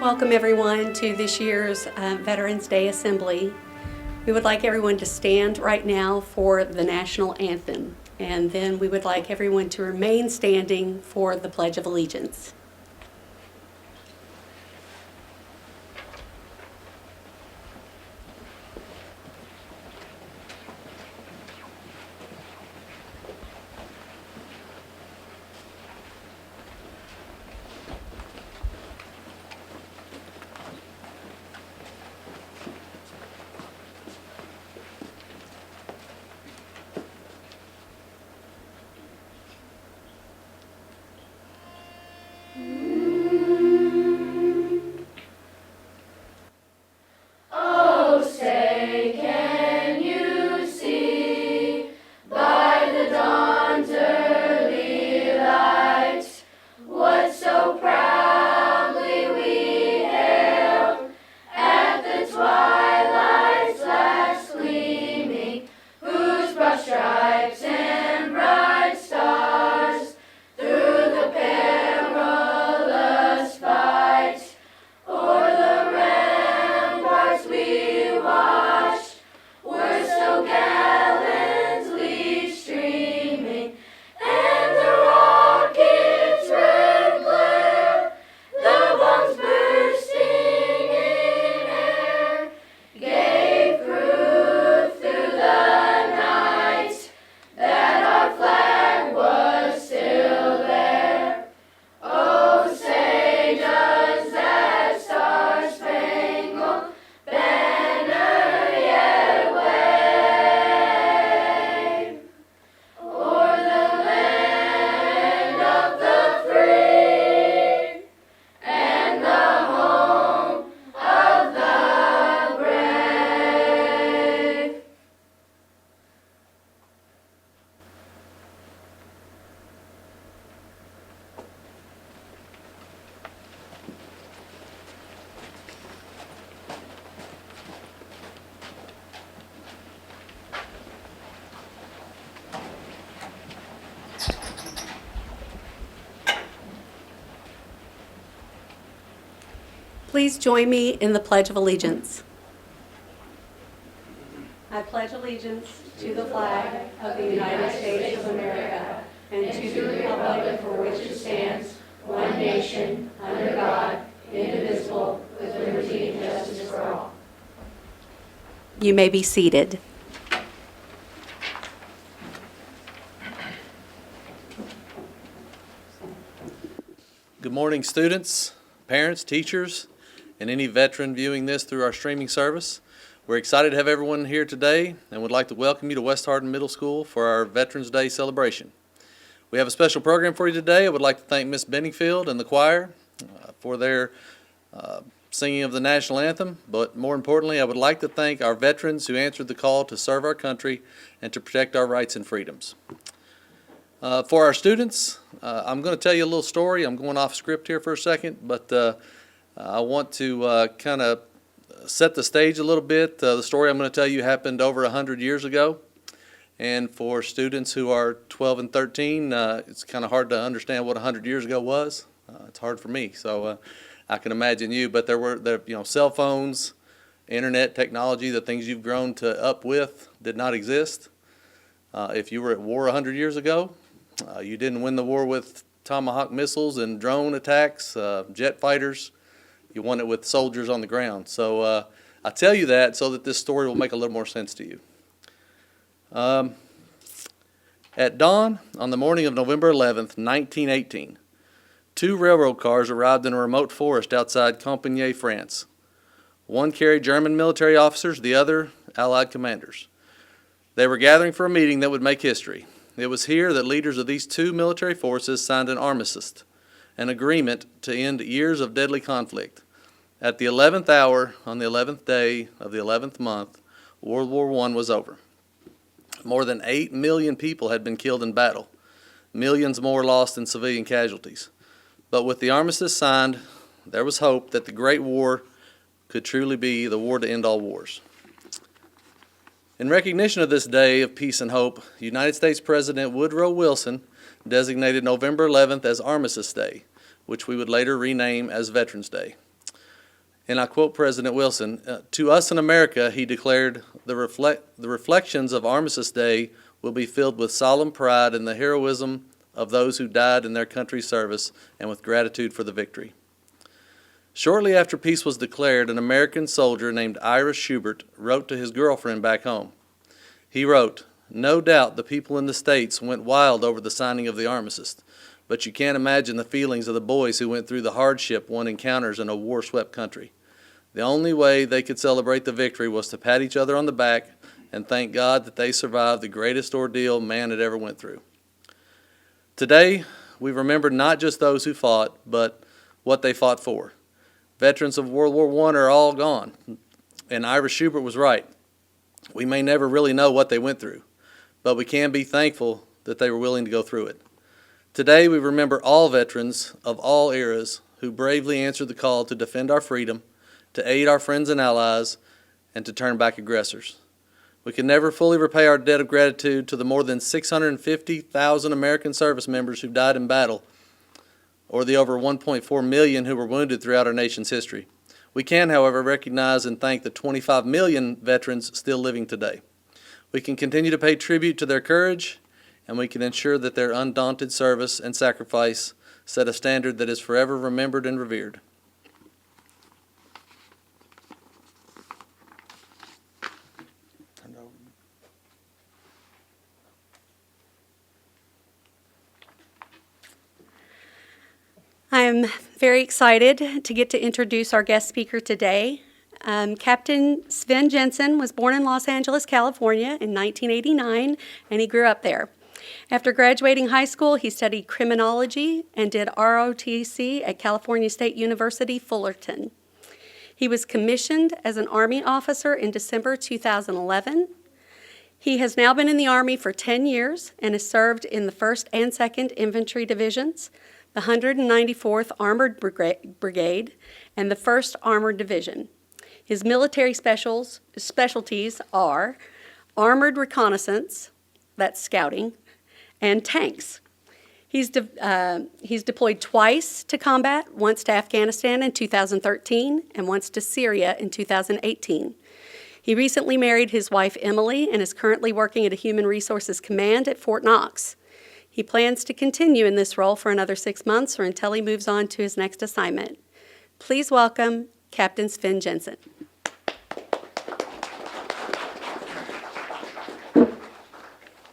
Welcome everyone to this year's Veterans Day Assembly. We would like everyone to stand right now for the national anthem, and then we would like everyone to remain standing for the Pledge of Allegiance. Please join me in the Pledge of Allegiance. I pledge allegiance to the flag of the United States of America and to the republic for which it stands, one nation, under God, indivisible, with liberty and justice for all. You may be seated. Good morning, students, parents, teachers, and any veteran viewing this through our streaming service. We're excited to have everyone here today and would like to welcome you to West Hardin Middle School for our Veterans Day celebration. We have a special program for you today. I would like to thank Ms. Benningfield and the choir for their singing of the national anthem, but more importantly, I would like to thank our veterans who answered the call to serve our country and to protect our rights and freedoms. For our students, I'm going to tell you a little story. I'm going off script here for a second, but I want to kind of set the stage a little bit. The story I'm going to tell you happened over 100 years ago. And for students who are 12 and 13, it's kind of hard to understand what 100 years ago was. It's hard for me, so I can imagine you. But there were cell phones, internet technology, the things you've grown up with did not exist. If you were at war 100 years ago, you didn't win the war with Tomahawk missiles and drone attacks, jet fighters. You won it with soldiers on the ground. So I tell you that so that this story will make a little more sense to you. At dawn on the morning of November 11th, 1918, two railroad cars arrived in a remote forest outside Compiègne, France. One carried German military officers, the other Allied commanders. They were gathering for a meeting that would make history. It was here that leaders of these two military forces signed an armistice, an agreement to end years of deadly conflict. At the 11th hour, on the 11th day of the 11th month, World War I was over. More than 8 million people had been killed in battle, millions more lost in civilian casualties. But with the armistice signed, there was hope that the Great War could truly be the war to end all wars. In recognition of this day of peace and hope, United States President Woodrow Wilson designated November 11th as Armistice Day, which we would later rename as Veterans Day. And I quote President Wilson, "To us in America," he declared, the reflections of Armistice Day will be filled with solemn pride in the heroism of those who died in their country's service and with gratitude for the victory." Shortly after peace was declared, an American soldier named Ira Schubert wrote to his girlfriend back home. He wrote, "No doubt the people in the States went wild over the signing of the armistice, but you can't imagine the feelings of the boys who went through the hardship one encounters in a war-swept country. The only way they could celebrate the victory was to pat each other on the back and thank God that they survived the greatest ordeal man had ever went through." Today, we remember not just those who fought, but what they fought for. Veterans of World War I are all gone, and Ira Schubert was right. We may never really know what they went through, but we can be thankful that they were willing to go through it. Today, we remember all veterans of all eras who bravely answered the call to defend our freedom, to aid our friends and allies, and to turn back aggressors. We can never fully repay our debt of gratitude to the more than 650,000 American service members who died in battle, or the over 1.4 million who were wounded throughout our nation's history. We can, however, recognize and thank the 25 million veterans still living today. We can continue to pay tribute to their courage, and we can ensure that their undaunted service and sacrifice set a standard that is forever remembered and revered. I am very excited to get to introduce our guest speaker today. Captain Sven Jensen was born in Los Angeles, California in 1989, and he grew up there. After graduating high school, he studied criminology and did ROTC at California State University, Fullerton. He was commissioned as an Army officer in December 2011. He has now been in the Army for 10 years and has served in the 1st and 2nd Infantry Divisions, the 194th Armored Brigade, and the 1st Armored Division. His military specialties are armored reconnaissance, that's scouting, and tanks. He's deployed twice to combat, once to Afghanistan in 2013 and once to Syria in 2018. He recently married his wife Emily and is currently working at a Human Resources Command at Fort Knox. He plans to continue in this role for another 6 months or until he moves on to his next assignment. Please welcome Captain Sven Jensen.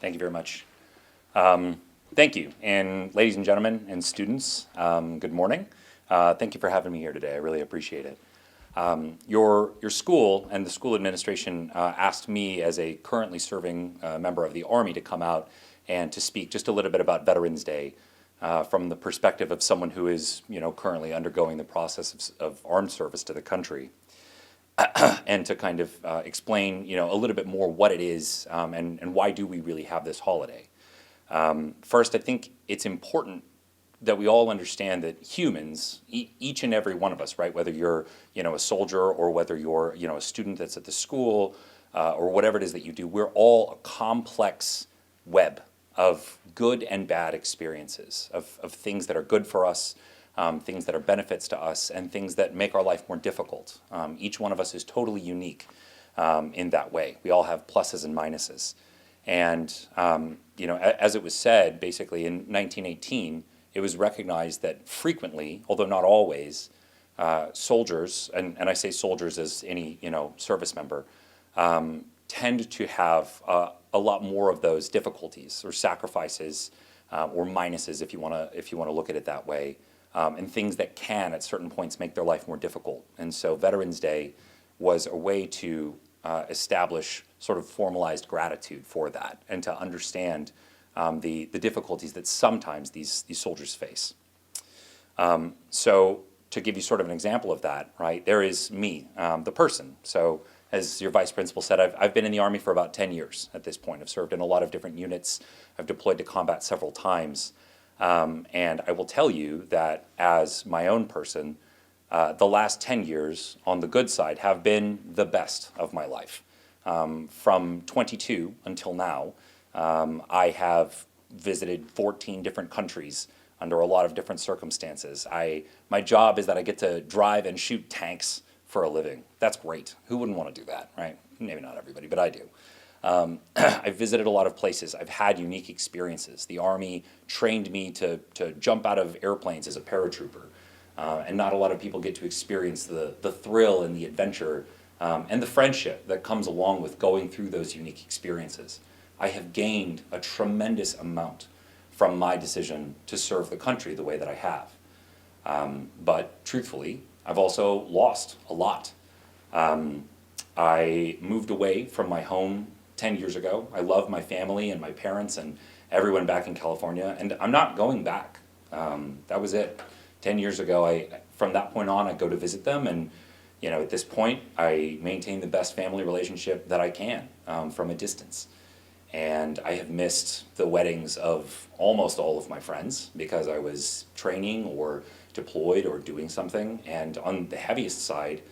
Thank you very much. Thank you, and ladies and gentlemen and students, good morning. Thank you for having me here today. I really appreciate it. Your school and the school administration asked me as a currently serving member of the Army to come out and to speak just a little bit about Veterans Day from the perspective of someone who is, currently undergoing the process of armed service to the country, and to kind of explain, a little bit more what it is and why do we really have this holiday. First, I think it's important that we all understand that humans, each and every one of us, right, whether you're, a soldier or whether you're, a student that's at the school or whatever it is that you do, we're all a complex web of good and bad experiences, of things that are good for us, things that are benefits to us, and things that make our life more difficult. Each one of us is totally unique in that way. We all have pluses and minuses. And, as it was said, basically in 1918, it was recognized that frequently, although not always, soldiers, and I say soldiers as any, service member, tend to have a lot more of those difficulties or sacrifices or minuses, if you want to look at it that way, and things that can at certain points make their life more difficult. And so Veterans Day was a way to establish sort of formalized gratitude for that and to understand the difficulties that sometimes these soldiers face. So to give you sort of an example of that, right, there is me, the person. So as your vice principal said, I've been in the Army for about 10 years at this point. I've served in a lot of different units. I've deployed to combat several times. And I will tell you that as my own person, the last 10 years on the good side have been the best of my life. From 22 until now, I have visited 14 different countries under a lot of different circumstances. My job is that I get to drive and shoot tanks for a living. That's great. Who wouldn't want to do that, right? Maybe not everybody, but I do. I've visited a lot of places. I've had unique experiences. The Army trained me to jump out of airplanes as a paratrooper. And not a lot of people get to experience the thrill and the adventure and the friendship that comes along with going through those unique experiences. I have gained a tremendous amount from my decision to serve the country the way that I have. But truthfully, I've also lost a lot. I moved away from my home 10 years ago. I love my family and my parents and everyone back in California, and I'm not going back. That was it. 10 years ago, from that point on, I go to visit them, and at this point, I maintain the best family relationship that I can from a distance. And I have missed the weddings of almost all of my friends because I was training or deployed or doing something. And on the heaviest side,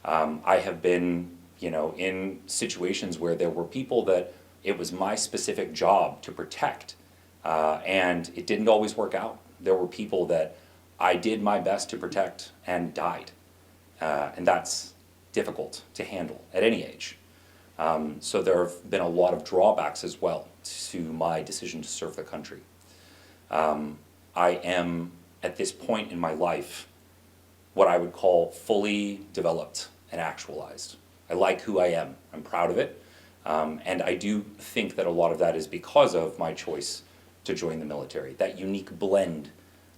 I have been, in situations where there were people that it was my specific job to protect, and it didn't always work out. There were people that I did my best to protect and died, and that's difficult to handle at any age. So there have been a lot of drawbacks as well to my decision to serve the country. I am, at this point in my life, what I would call fully developed and actualized. I like who I am. I'm proud of it. And I do think that a lot of that is because of my choice to join the military. That unique blend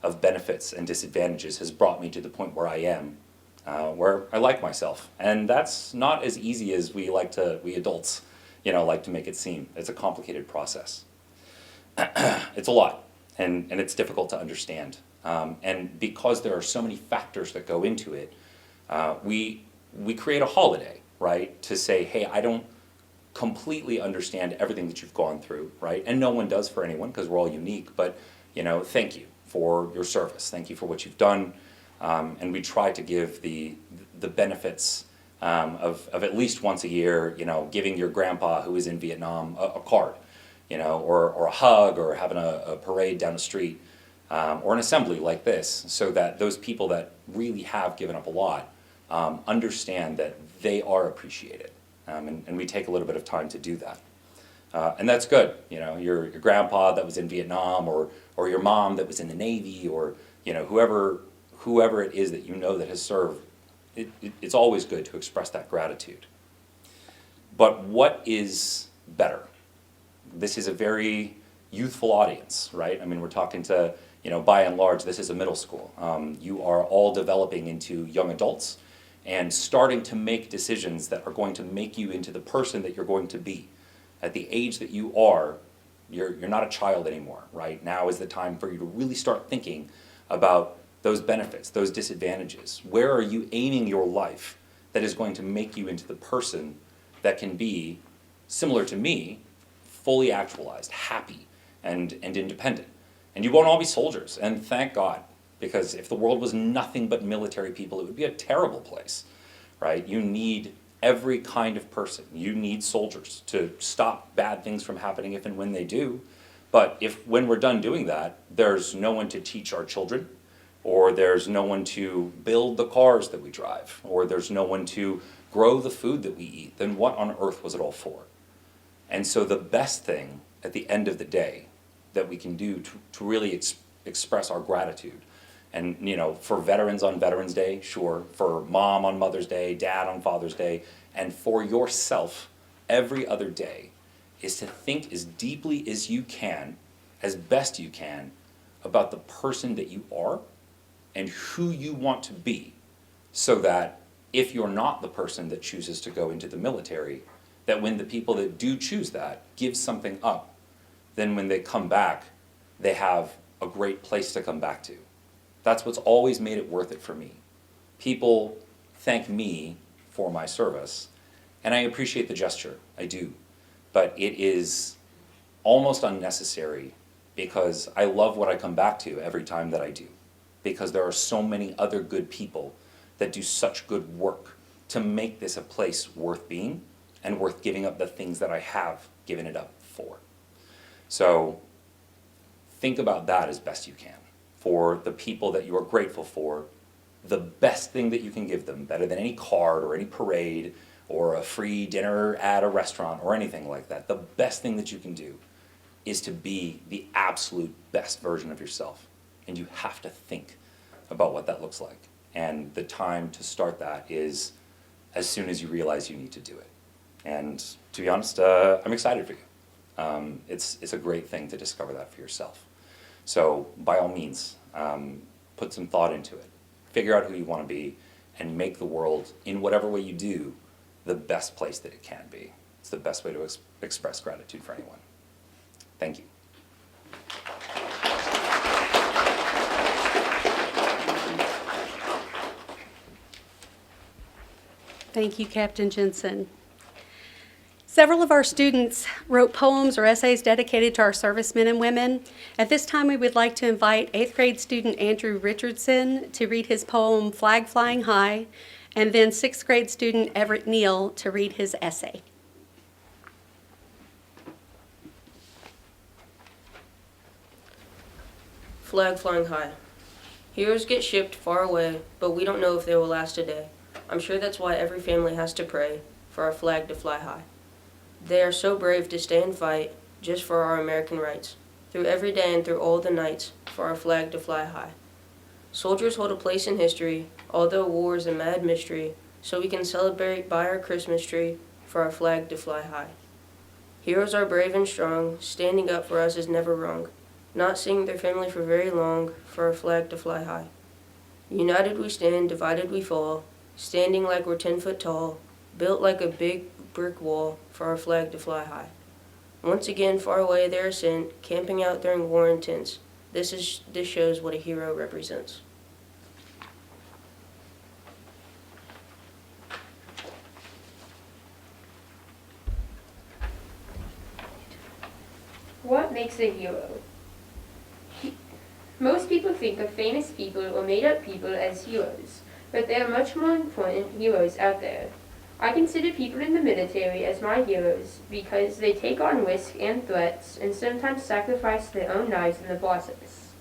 of benefits and disadvantages has brought me to the point where I am, where I like myself. And that's not as easy as we adults, like to make it seem. It's a complicated process. It's a lot, and it's difficult to understand. And because there are so many factors that go into it, we create a holiday, right, to say, hey, I don't completely understand everything that you've gone through, right? And no one does for anyone because we're all unique, but, thank you for your service. Thank you for what you've done. And we try to give the benefits of at least once a year, giving your grandpa who is in Vietnam a card, or a hug, or having a parade down the street, or an assembly like this, so that those people that really have given up a lot understand that they are appreciated. And we take a little bit of time to do that. And that's good. Your grandpa that was in Vietnam, or your mom that was in the Navy, or whoever it is that that has served, it's always good to express that gratitude. But what is better? This is a very youthful audience, right? I mean, we're talking to, by and large, this is a middle school. You are all developing into young adults and starting to make decisions that are going to make you into the person that you're going to be. At the age that you are, you're not a child anymore, right? Now is the time for you to really start thinking about those benefits, those disadvantages. Where are you aiming your life that is going to make you into the person that can be, similar to me, fully actualized, happy, and independent? And you won't all be soldiers, and thank God, because if the world was nothing but military people, it would be a terrible place, right? You need every kind of person. You need soldiers to stop bad things from happening if and when they do. But if, when we're done doing that, there's no one to teach our children, or there's no one to build the cars that we drive, or there's no one to grow the food that we eat, then what on earth was it all for? And so the best thing at the end of the day that we can do to really express our gratitude, and for veterans on Veterans Day, sure, for mom on Mother's Day, dad on Father's Day, and for yourself every other day, is to think as deeply as you can, as best you can, about the person that you are and who you want to be, so that if you're not the person that chooses to go into the military, that when the people that do choose that give something up, then when they come back, they have a great place to come back to. That's what's always made it worth it for me. People thank me for my service, and I appreciate the gesture, I do. But it is almost unnecessary because I love what I come back to every time that I do. Because there are so many other good people that do such good work to make this a place worth being and worth giving up the things that I have given it up for. So think about that as best you can, for the people that you are grateful for the best thing that you can give them, better than any card or any parade or a free dinner at a restaurant or anything like that, the best thing that you can do is to be the absolute best version of yourself. And you have to think about what that looks like. And the time to start that is as soon as you realize you need to do it. And to be honest, I'm excited for you. It's a great thing to discover that for yourself. So by all means, put some thought into it. Figure out who you want to be and make the world, in whatever way you do, the best place that it can be. It's the best way to express gratitude for anyone. Thank you. Thank you, Captain Jensen. Several of our students wrote poems or essays dedicated to our servicemen and women. At this time, we would like to invite 8th grade student Andrew Richardson to read his poem, Flag Flying High, and then 6th grade student Everett Neal to read his essay. Flag flying high. Heroes get shipped far away, but we don't know if they will last a day. I'm sure that's why every family has to pray for our flag to fly high. They are so brave to stay and fight just for our American rights, through every day and through all the nights, for our flag to fly high. Soldiers hold a place in history, although war is a mad mystery, so we can celebrate by our Christmas tree for our flag to fly high. Heroes are brave and strong, standing up for us is never wrong, not seeing their family for very long, for our flag to fly high. United we stand, divided we fall, standing like we're 10 foot tall, built like a big brick wall, for our flag to fly high. Once again, far away they are sent, camping out during war in tents. This shows what a hero represents. What makes a hero? Most people think of famous people or made-up people as heroes, but there are much more important heroes out there. I consider people in the military as my heroes because they take on risk and threats and sometimes sacrifice their own lives in the process.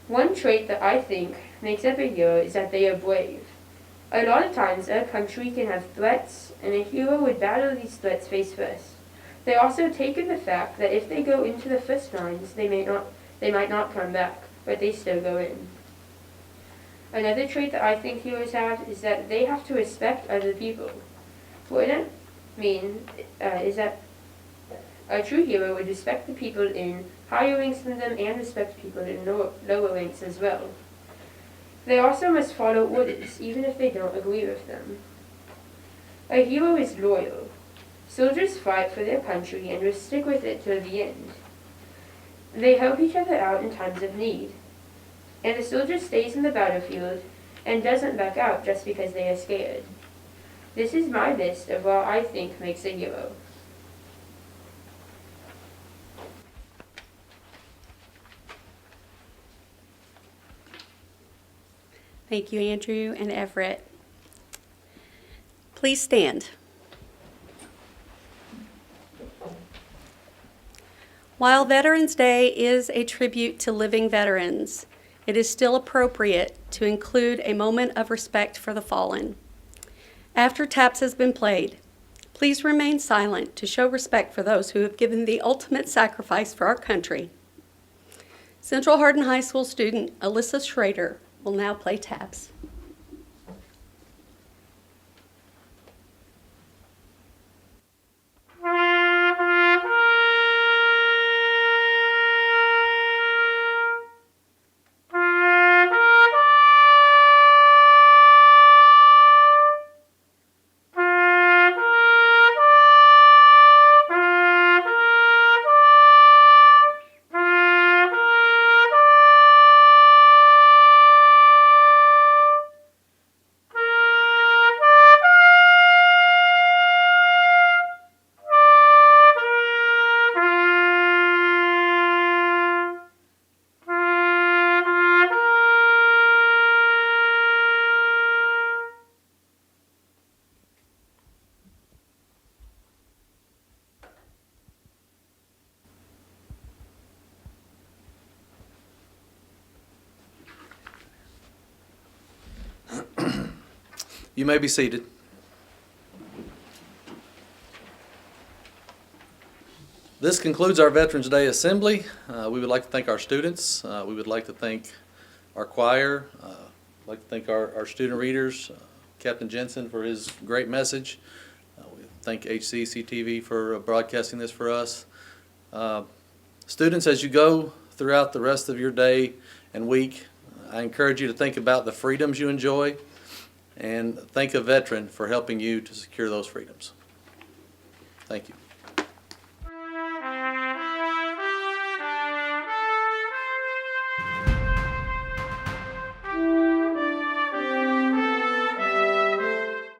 One trait that I think makes up a hero is that they are brave. A lot of times our country can have threats, and a hero would battle these threats face first. They also take in the fact that if they go into the first lines, they might not come back, but they still go in. Another trait that I think heroes have is that they have to respect other people. What I mean is that a true hero would respect the people in higher ranks than them and respect people in lower ranks as well. They also must follow orders, even if they don't agree with them. A hero is loyal. Soldiers fight for their country and will stick with it till the end. They help each other out in times of need. And a soldier stays in the battlefield and doesn't back out just because they are scared. This is my list of what I think makes a hero. Thank you, Andrew and Everett. Please stand. While Veterans Day is a tribute to living veterans, it is still appropriate to include a moment of respect for the fallen. After taps has been played, please remain silent to show respect for those who have given the ultimate sacrifice for our country. Central Hardin High School student Alyssa Schrader will now play taps. You may be seated. This concludes our Veterans Day Assembly. We would like to thank our students. We would like to thank our choir. I'd like to thank our student readers, Captain Jensen for his great message. We thank HCEC-TV for broadcasting this for us. Students, as you go throughout the rest of your day and week, I encourage you to think about the freedoms you enjoy and thank a veteran for helping you to secure those freedoms. Thank you.